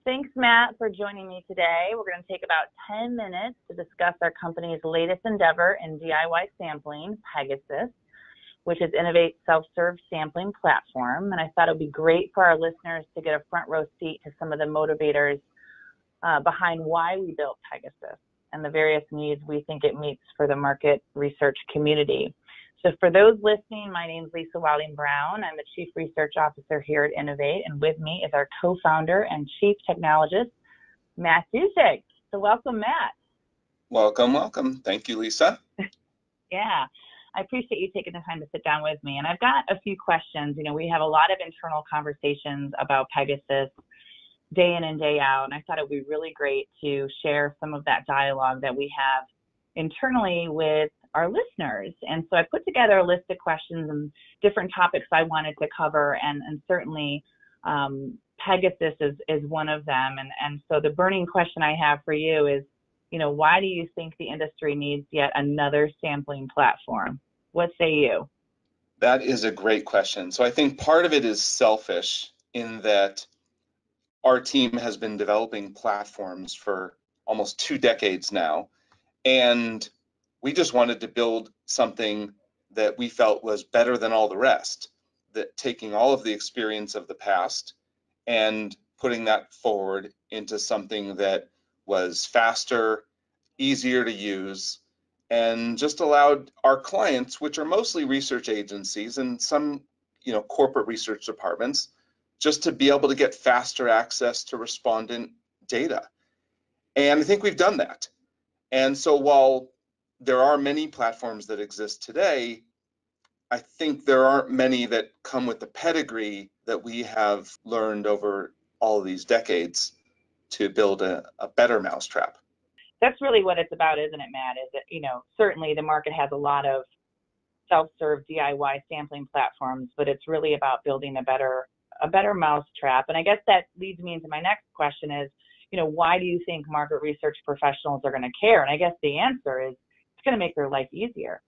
Thanks, Matt, for joining me today. We're going to take about 10 minutes to discuss our company's latest endeavor in DIY sampling, Pegasus, which is Innovate self-serve sampling platform. And I thought it would be great for our listeners to get a front row seat to some of the motivators behind why we built Pegasus and the various needs we think it meets for the market research community. So for those listening, my name is Lisa Wilding-Brown. I'm the Chief Research Officer here at Innovate, and with me is our co-founder and Chief Technologist, Matt Dusig. So welcome, Matt. Welcome, welcome. Thank you, Lisa. Yeah, I appreciate you taking the time to sit down with me. And I've got a few questions. You know, we have a lot of internal conversations about Pegasus day in and day out, and I thought it would be really great to share some of that dialogue that we have internally with our listeners. And so I put together a list of questions and different topics I wanted to cover, and certainly Pegasus is one of them. And so the burning question I have for you is, you know, why do you think the industry needs yet another sampling platform? What say you? That is a great question. So I think part of it is selfish in that our team has been developing platforms for almost 2 decades now, and we just wanted to build something that we felt was better than all the rest, that taking all of the experience of the past and putting that forward into something that was faster, easier to use, and just allowed our clients, which are mostly research agencies and some, corporate research departments, just to be able to get faster access to respondent data. And I think we've done that. And so while there are many platforms that exist today, I think there aren't many that come with the pedigree that we have learned over all of these decades to build a better mousetrap. That's really what it's about, isn't it, Matt? Is that, certainly the market has a lot of self-serve DIY sampling platforms, but it's really about building a better mousetrap. And I guess that leads me into my next question is, why do you think market research professionals are going to care? And I guess the answer is it's going to make their life easier,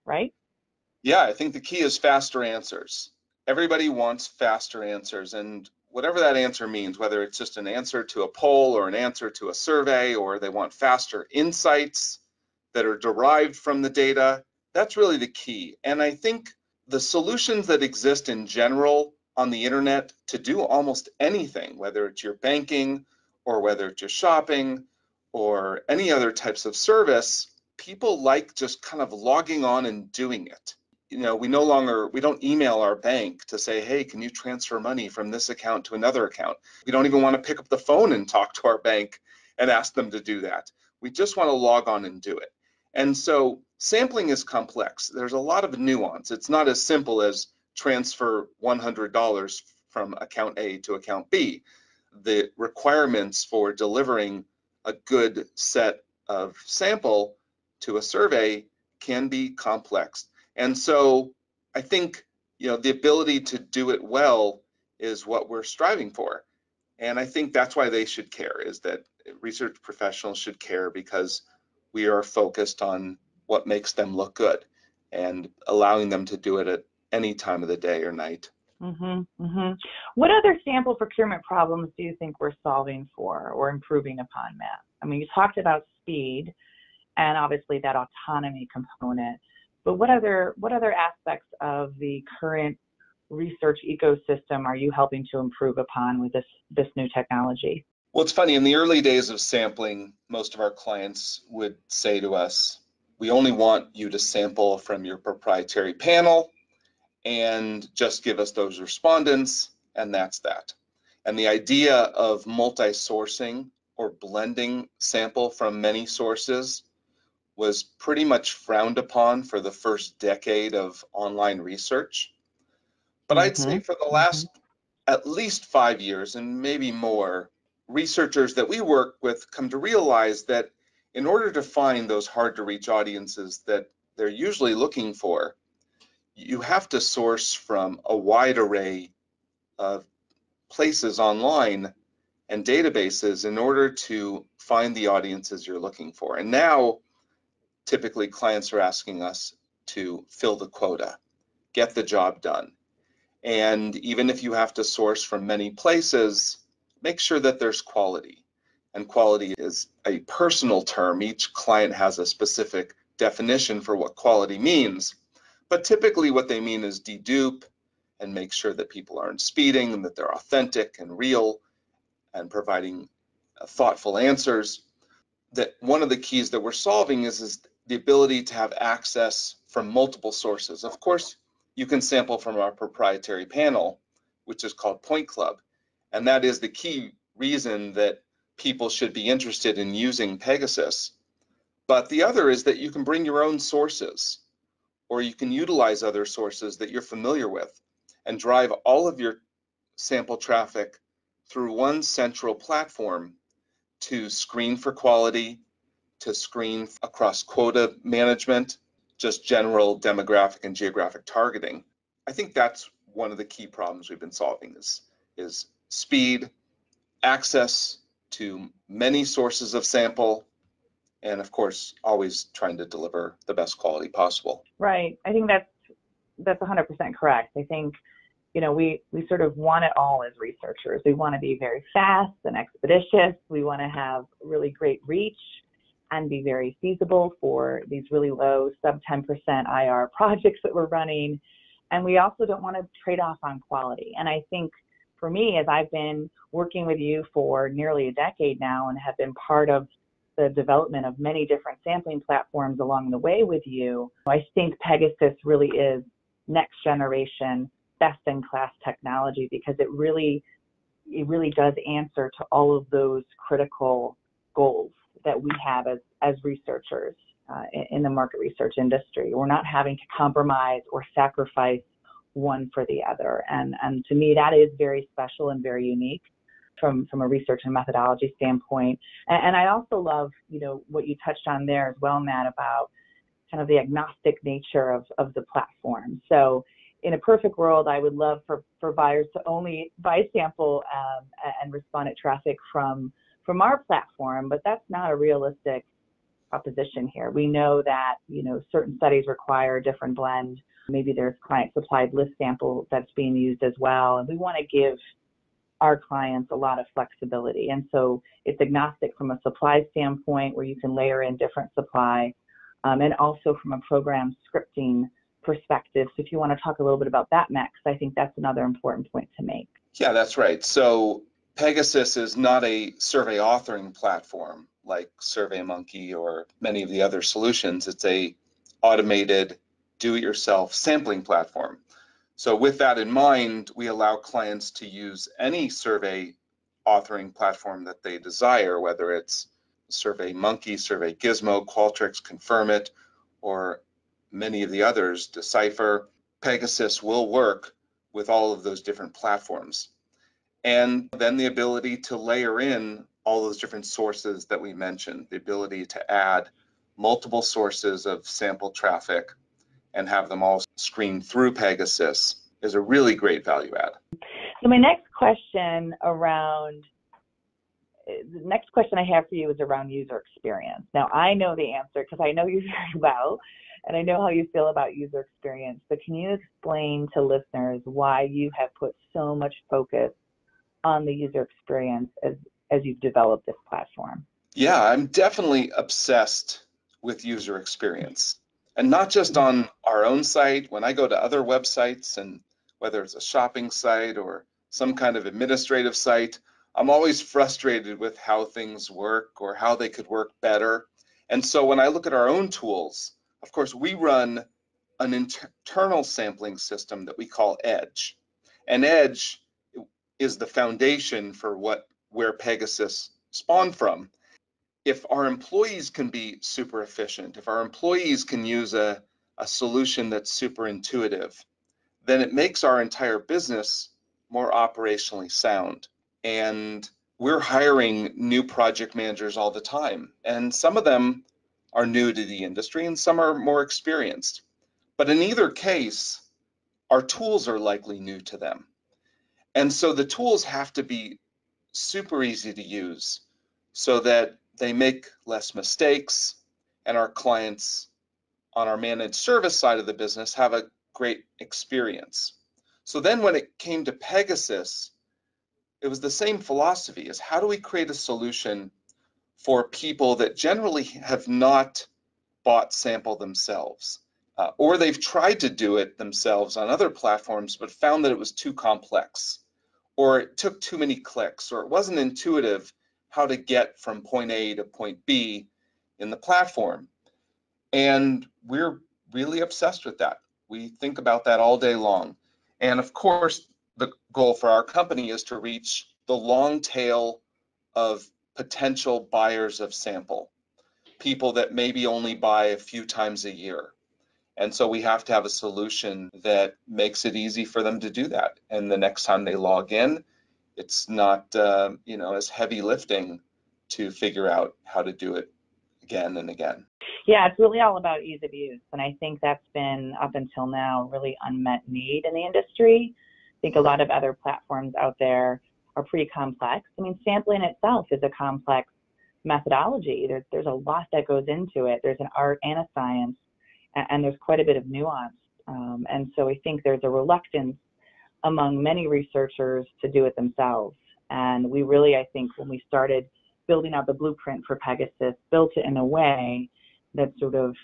right? Yeah, I think the key is faster answers. Everybody wants faster answers, and whatever that answer means, whether it's just an answer to a poll or an answer to a survey, or they want faster insights that are derived from the data, that's really the key. And I think the solutions that exist in general on the internet to do almost anything, whether it's your banking or whether it's your shopping or any other types of service, people like just kind of logging on and doing it. We don't email our bank to say, hey, can you transfer money from this account to another account? We don't even want to pick up the phone and talk to our bank and ask them to do that. We just want to log on and do it. And so sampling is complex. There's a lot of nuance. It's not as simple as transfer $100 from account A to account B. The requirements for delivering a good set of sample to a survey can be complex. And so I think, the ability to do it well is what we're striving for. And I think that's why they should care, is that research professionals should care, because we are focused on what makes them look good and allowing them to do it at any time of the day or night. What other sample procurement problems do you think we're solving for or improving upon, Matt? I mean, you talked about speed and obviously that autonomy component, but what other aspects of the current research ecosystem are you helping to improve upon with this new technology? Well, it's funny, in the early days of sampling, most of our clients would say to us, we only want you to sample from your proprietary panel and just give us those respondents, and that's that. And the idea of multi-sourcing or blending sample from many sources was pretty much frowned upon for the first decade of online research. But I'd say for the last at least 5 years and maybe more, researchers that we work with come to realize that in order to find those hard to reach audiences that they're usually looking for, you have to source from a wide array of places online and databases in order to find the audiences you're looking for. And now, typically, clients are asking us to fill the quota, get the job done. And even if you have to source from many places, make sure that there's quality. And quality is a personal term. Each client has a specific definition for what quality means. But typically what they mean is dedupe and make sure that people aren't speeding and that they're authentic and real and providing thoughtful answers. That one of the keys that we're solving is the ability to have access from multiple sources. Of course, you can sample from our proprietary panel, which is called Point Club. And that is the key reason that people should be interested in using Pegasus. But the other is that you can bring your own sources, or you can utilize other sources that you're familiar with and drive all of your sample traffic through one central platform to screen for quality, to screen across quota management, just general demographic and geographic targeting. I think that's one of the key problems we've been solving is speed, access to many sources of sample, and of course, always trying to deliver the best quality possible. Right. I think that's 100% correct. I think, we sort of want it all as researchers. We want to be very fast and expeditious. We want to have really great reach and be very feasible for these really low sub 10% IR projects that we're running. And we also don't want to trade off on quality. And I think for me, as I've been working with you for nearly a decade now and have been part of the development of many different sampling platforms along the way with you, I think Pegasus really is next generation, best in class technology, because it really does answer to all of those critical goals that we have as researchers in the market research industry. We're not having to compromise or sacrifice one for the other. And to me, that is very special and very unique from a research and methodology standpoint. And I also love, what you touched on there as well, Matt, about kind of the agnostic nature of the platform. So in a perfect world, I would love for buyers to only buy sample and respondent traffic from our platform, but that's not a realistic proposition here. We know that, certain studies require a different blend. Maybe there's client supplied list sample that's being used as well. And we want to give our clients a lot of flexibility. And so it's agnostic from a supply standpoint where you can layer in different supply, and also from a program scripting perspective. So if you want to talk a little bit about that, Max, I think that's another important point to make. Yeah, that's right. So Pegasus is not a survey authoring platform like SurveyMonkey or many of the other solutions. It's a automated do-it-yourself sampling platform. So with that in mind, we allow clients to use any survey authoring platform that they desire, whether it's SurveyMonkey, Survey Gizmo, Qualtrics, Confirmit, or many of the others, Decipher. Pegasus will work with all of those different platforms. And then the ability to layer in all those different sources that we mentioned, the ability to add multiple sources of sample traffic and have them all screened through Pegasus is a really great value add. So the next question I have for you is around user experience. Now, I know the answer because I know you very well, and I know how you feel about user experience, but can you explain to listeners why you have put so much focus on the user experience as you've developed this platform? Yeah, I'm definitely obsessed with user experience. And not just on our own site. When I go to other websites, and whether it's a shopping site or some kind of administrative site, I'm always frustrated with how things work or how they could work better. And so when I look at our own tools, of course, we run an internal sampling system that we call Edge. And Edge is the foundation for where Pegasus spawned from. If our employees can be super efficient, if our employees can use a solution that's super intuitive, then it makes our entire business more operationally sound. And we're hiring new project managers all the time. And some of them are new to the industry and some are more experienced. But in either case, our tools are likely new to them. And so the tools have to be super easy to use so that they make less mistakes and our clients on our managed service side of the business have a great experience. So then when it came to Pegasus, it was the same philosophy, is how do we create a solution for people that generally have not bought sample themselves, or they've tried to do it themselves on other platforms but found that it was too complex, or it took too many clicks, or it wasn't intuitive how to get from point A to point B in the platform. And we're really obsessed with that. We think about that all day long. And of course, the goal for our company is to reach the long tail of potential buyers of sample, people that maybe only buy a few times a year. And so we have to have a solution that makes it easy for them to do that. And the next time they log in, it's not as heavy lifting to figure out how to do it again and again. Yeah, it's really all about ease of use. And I think that's been, up until now, really unmet need in the industry. I think a lot of other platforms out there are pretty complex. I mean, sampling itself is a complex methodology. There's a lot that goes into it. There's an art and a science, and there's quite a bit of nuance. And so I think there's a reluctance among many researchers to do it themselves. And we really, I think, when we started building out the blueprint for Pegasus, built it in a way that sort of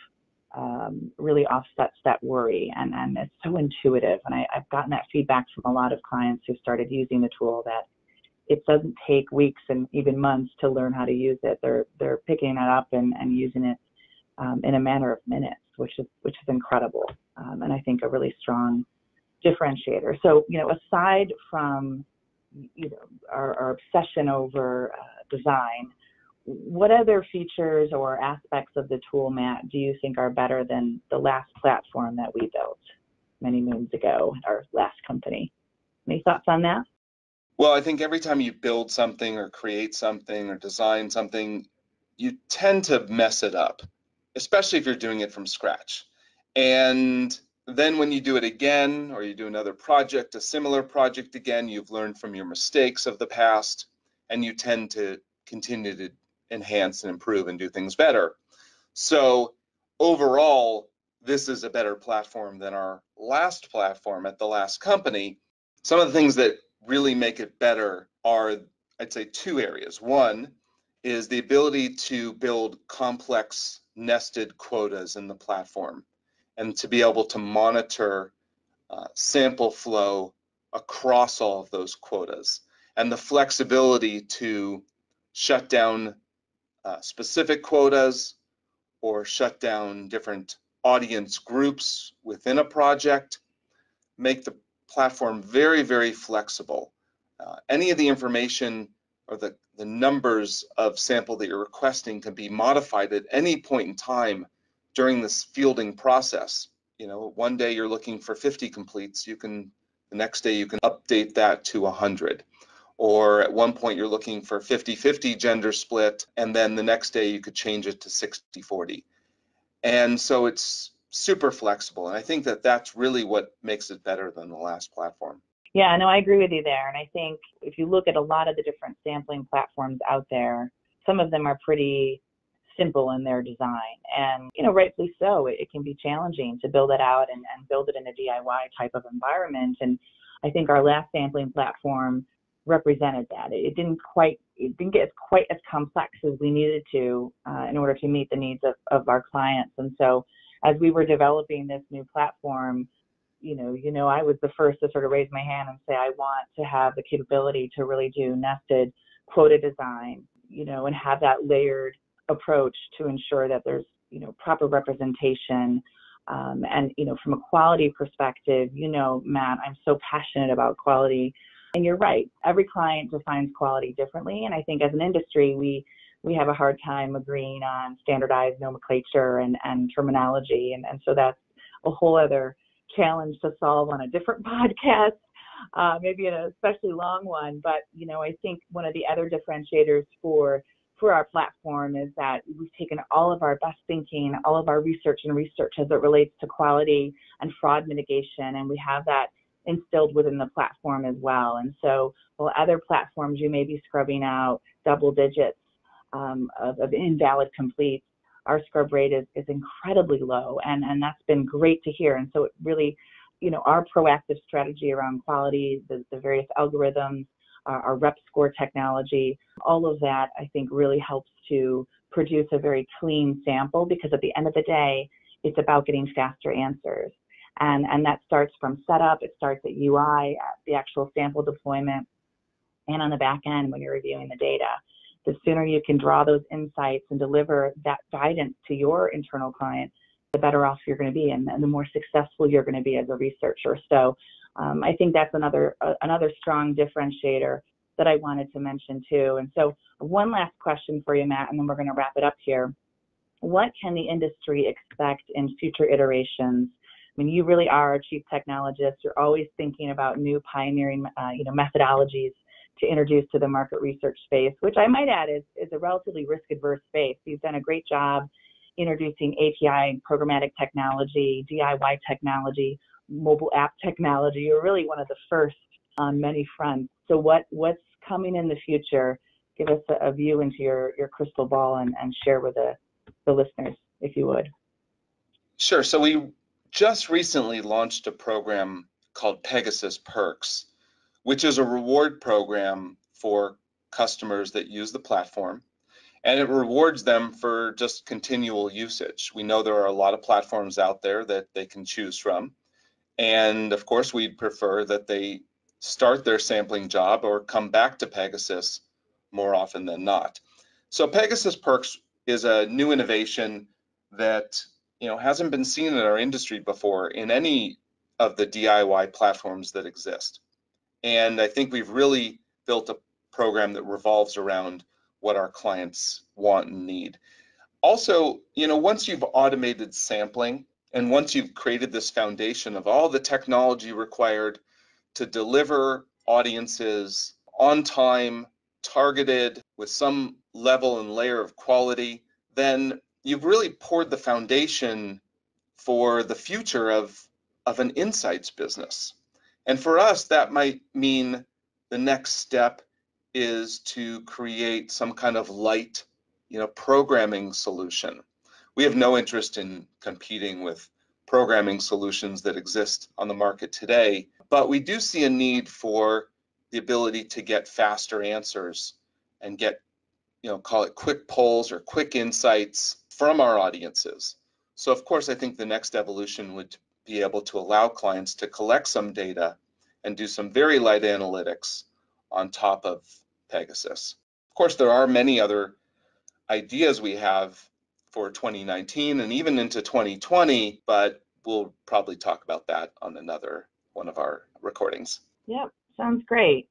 really offsets that worry, and it's so intuitive. And I've gotten that feedback from a lot of clients who started using the tool, that it doesn't take weeks and even months to learn how to use it. They're picking it up and using it in a matter of minutes, which is incredible, and I think a really strong differentiator. So, aside from our obsession over design, what other features or aspects of the tool, Matt, do you think are better than the last platform that we built many moons ago at our last company? Any thoughts on that? Well, I think every time you build something or create something or design something, you tend to mess it up, especially if you're doing it from scratch. And then when you do it again, or you do another project, a similar project again, you've learned from your mistakes of the past, and you tend to continue to enhance and improve and do things better. So overall, this is a better platform than our last platform at the last company. Some of the things that really make it better are, I'd say, two areas. One is the ability to build complex nested quotas in the platform, and to be able to monitor sample flow across all of those quotas, and the flexibility to shut down specific quotas or shut down different audience groups within a project, make the platform very, very flexible. Any of the information or the numbers of sample that you're requesting can be modified at any point in time during this fielding process. One day you're looking for 50 completes, the next day you can update that to 100. Or at one point you're looking for 50-50 gender split, and then the next day you could change it to 60-40. And so it's super flexible. And I think that that's really what makes it better than the last platform. Yeah, no, I agree with you there. And I think if you look at a lot of the different sampling platforms out there, some of them are pretty simple in their design. And, rightfully so, it can be challenging to build it out and build it in a DIY type of environment. And I think our last sampling platform represented that. It didn't get quite as complex as we needed to in order to meet the needs of our clients. And so as we were developing this new platform, I was the first to sort of raise my hand and say, I want to have the capability to really do nested quota design, and have that layered approach to ensure that there's, proper representation. And, from a quality perspective, Matt, I'm so passionate about quality. And you're right, every client defines quality differently. And I think as an industry, we have a hard time agreeing on standardized nomenclature and terminology. And so that's a whole other challenge to solve on a different podcast, maybe an especially long one. But, I think one of the other differentiators for our platform is that we've taken all of our best thinking, all of our research as it relates to quality and fraud mitigation, and we have that instilled within the platform as well. And so while other platforms you may be scrubbing out double digits of invalid completes, our scrub rate is incredibly low, and that's been great to hear. And so it really, our proactive strategy around quality, the various algorithms, our rep score technology. All of that, I think, really helps to produce a very clean sample, because at the end of the day, it's about getting faster answers. And that starts from setup, it starts at UI, at the actual sample deployment, and on the back end when you're reviewing the data. The sooner you can draw those insights and deliver that guidance to your internal client, the better off you're going to be, and the more successful you're going to be as a researcher. So I think that's another strong differentiator that I wanted to mention too. And so one last question for you, Matt, and then we're going to wrap it up here. What can the industry expect in future iterations? I mean, you really are a chief technologist. You're always thinking about new pioneering methodologies to introduce to the market research space, which I might add is a relatively risk-averse space. You've done a great job introducing API and programmatic technology, DIY technology, mobile app technology. You're really one of the first on many fronts. So what's coming in the future? Give us a view into your crystal ball and share with the listeners, if you would. Sure. So we just recently launched a program called Pegasus Perks, which is a reward program for customers that use the platform, and it rewards them for just continual usage. We know there are a lot of platforms out there that they can choose from, and of course we'd prefer that they start their sampling job or come back to Pegasus more often than not. So Pegasus Perks is a new innovation that hasn't been seen in our industry before in any of the DIY platforms that exist. And I think we've really built a program that revolves around what our clients want and need. Also, once you've automated sampling and once you've created this foundation of all the technology required to deliver audiences on time, targeted, with some level and layer of quality, then you've really poured the foundation for the future of an insights business. And for us, that might mean the next step is to create some kind of light, programming solution. We have no interest in competing with programming solutions that exist on the market today, but we do see a need for the ability to get faster answers and get, call it quick polls or quick insights from our audiences. So of course, I think the next evolution would be able to allow clients to collect some data and do some very light analytics on top of Pegasus. Of course, there are many other ideas we have for 2019 and even into 2020, but we'll probably talk about that on another one of our recordings. Yep, sounds great.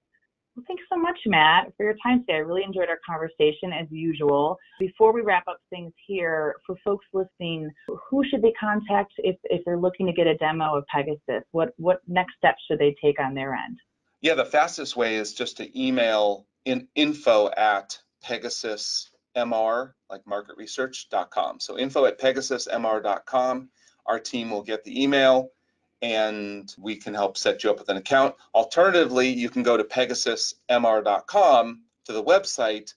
Well, thanks so much, Matt, for your time today. I really enjoyed our conversation as usual. Before we wrap up things here, for folks listening, who should they contact if they're looking to get a demo of Pegasus? What next steps should they take on their end? Yeah, the fastest way is just to email info@pegasusmr, like marketresearch.com. So info@pegasusmr.com. Our team will get the email and we can help set you up with an account. Alternatively, you can go to pegasusmr.com to the website,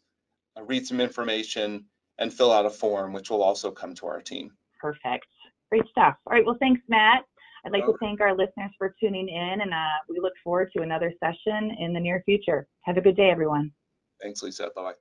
read some information, and fill out a form, which will also come to our team. Perfect. Great stuff. All right. Well, thanks, Matt. I'd like to thank our listeners for tuning in, and we look forward to another session in the near future. Have a good day, everyone. Thanks, Lisa. Bye-bye.